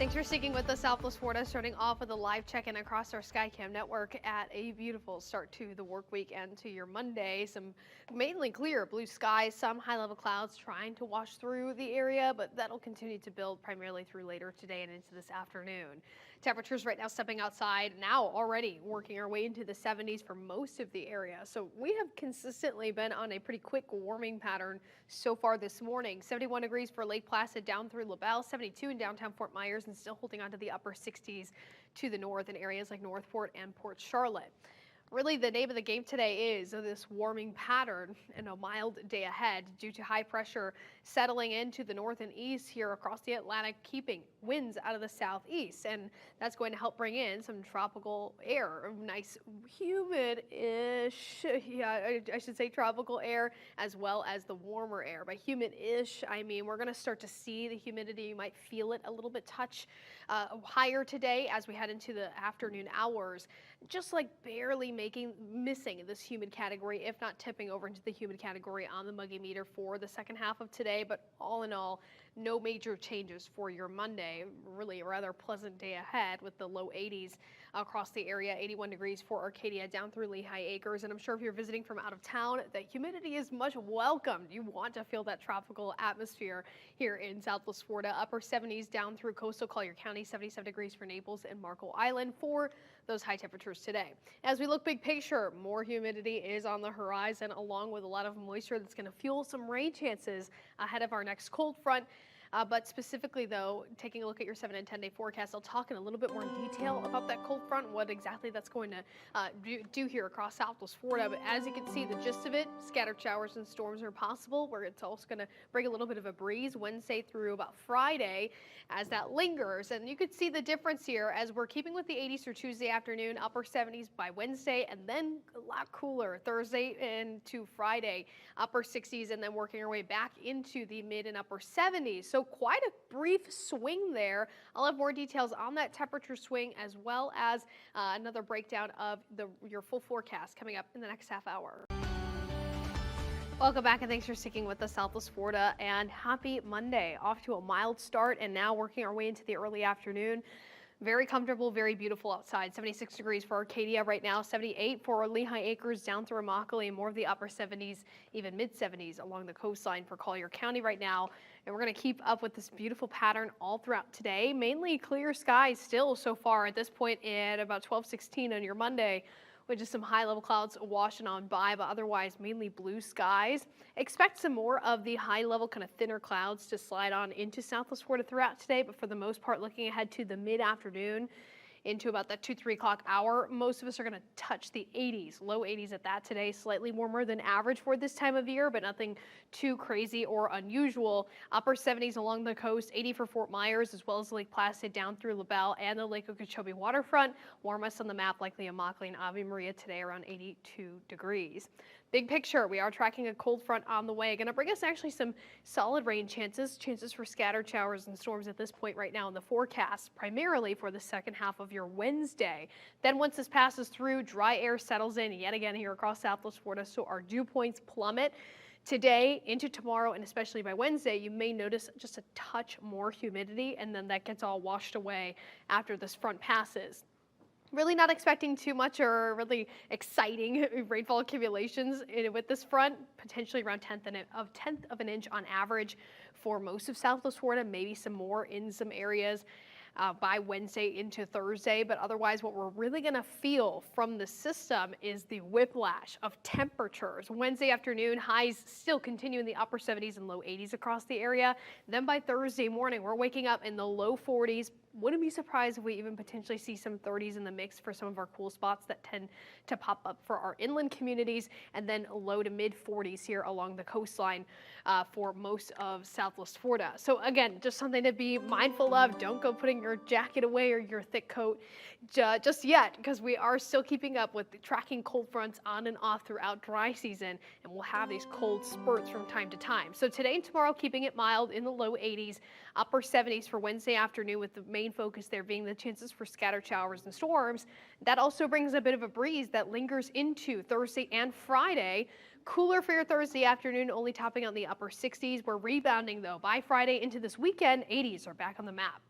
Thanks for sticking with us, Southwest Florida, starting off with a live check-in across our Skycam network at a beautiful start to the work week and to your Monday. Some mainly clear blue skies, some high-level clouds trying to wash through the area, but that'll continue to build primarily through later today and into this afternoon. Temperatures right now stepping outside, now already working our way into the 70s for most of the area. So we have consistently been on a pretty quick warming pattern so far this morning. 71 degrees for Lake Placid down through LaBelle, 72 in downtown Fort Myers, and still holding on to the upper 60s to the north in areas like Northport and Port Charlotte. Really, the name of the game today is this warming pattern and a mild day ahead due to high pressure settling into the north and east here across the Atlantic, keeping winds out of the southeast. And that's going to help bring in some tropical air, nice humid-ish, I should say tropical air, as well as the warmer air. By humid-ish, I mean we're going to start to see the humidity. You might feel it a little bit touch higher today as we head into the afternoon hours, just like barely missing this humid category, if not tipping over into the humid category on the muggy meter for the second half of today. But all in all, no major changes for your Monday. Really a rather pleasant day ahead with the low 80s across the area, 81 degrees for Arcadia down through Lehigh Acres. And I'm sure if you're visiting from out of town, that humidity is much welcomed. You want to feel that tropical atmosphere here in Southwest Florida. Upper 70s down through coastal Collier County, 77 degrees for Naples and Marco Island for those high temperatures today. As we look big picture, more humidity is on the horizon, along with a lot of moisture that's going to fuel some rain chances ahead of our next cold front. But specifically, though, taking a look at your 7 and 10 day forecast, I'll talk in a little bit more detail about that cold front, what exactly that's going to do here across Southwest Florida. But as you can see, the gist of it, scattered showers and storms are possible, where it's also going to bring a little bit of a breeze Wednesday through about Friday as that lingers. And you could see the difference here as we're keeping with the 80s through Tuesday afternoon, upper 70s by Wednesday, and then a lot cooler Thursday into Friday, upper 60s, and then working our way back into the mid and upper 70s. So quite a brief swing there. I'll have more details on that temperature swing, as well as another breakdown of your full forecast coming up in the next half hour. Welcome back, and thanks for sticking with us, Southwest Florida, and happy Monday. Off to a mild start and now working our way into the early afternoon. Very comfortable, very beautiful outside. 76 degrees for Arcadia right now, 78 for Lehigh Acres down through Immokalee, and more of the upper 70s, even mid 70s along the coastline for Collier County right now. And we're going to keep up with this beautiful pattern all throughout today. Mainly clear skies still so far at this point at about 12:16 on your Monday, with just some high level clouds washing on by, but otherwise mainly blue skies. Expect some more of the high level kind of thinner clouds to slide on into Southwest Florida throughout today, but for the most part, looking ahead to the mid afternoon into about that 2-3 o'clock hour, most of us are going to touch the 80s, low 80s at that today, slightly warmer than average for this time of year, but nothing too crazy or unusual. Upper 70s along the coast, 80 for Fort Myers, as well as Lake Placid down through LaBelle and the Lake Okeechobee waterfront. Warmest on the map, likely Immokalee and Ave Maria today, around 82 degrees. Big picture, we are tracking a cold front on the way. Going to bring us actually some solid rain chances for scattered showers and storms at this point right now in the forecast, primarily for the second half of your Wednesday. Then once this passes through, dry air settles in yet again here across Southwest Florida, so our dew points plummet. Today into tomorrow, and especially by Wednesday, you may notice just a touch more humidity, and then that gets all washed away after this front passes. Really not expecting too much or really exciting rainfall accumulations with this front, potentially around tenth of an inch on average for most of Southwest Florida, maybe some more in some areas by Wednesday into Thursday. But otherwise, what we're really going to feel from the system is the whiplash of temperatures. Wednesday afternoon, highs still continue in the upper 70s and low 80s across the area. Then by Thursday morning, we're waking up in the low 40s. Wouldn't be surprised if we even potentially see some 30s in the mix for some of our cool spots that tend to pop up for our inland communities, and then low to mid 40s here along the coastline for most of Southwest Florida. So again, just something to be mindful of. Don't go putting your jacket away or your thick coat just yet, because we are still keeping up with tracking cold fronts on and off throughout dry season, and we'll have these cold spurts from time to time. So today and tomorrow, keeping it mild in the low 80s, upper 70s for Wednesday afternoon, with the main focus there being the chances for scattered showers and storms. That also brings a bit of a breeze that lingers into Thursday and Friday. Cooler for your Thursday afternoon, only topping on the upper 60s. We're rebounding though by Friday into this weekend. 80s are back on the map.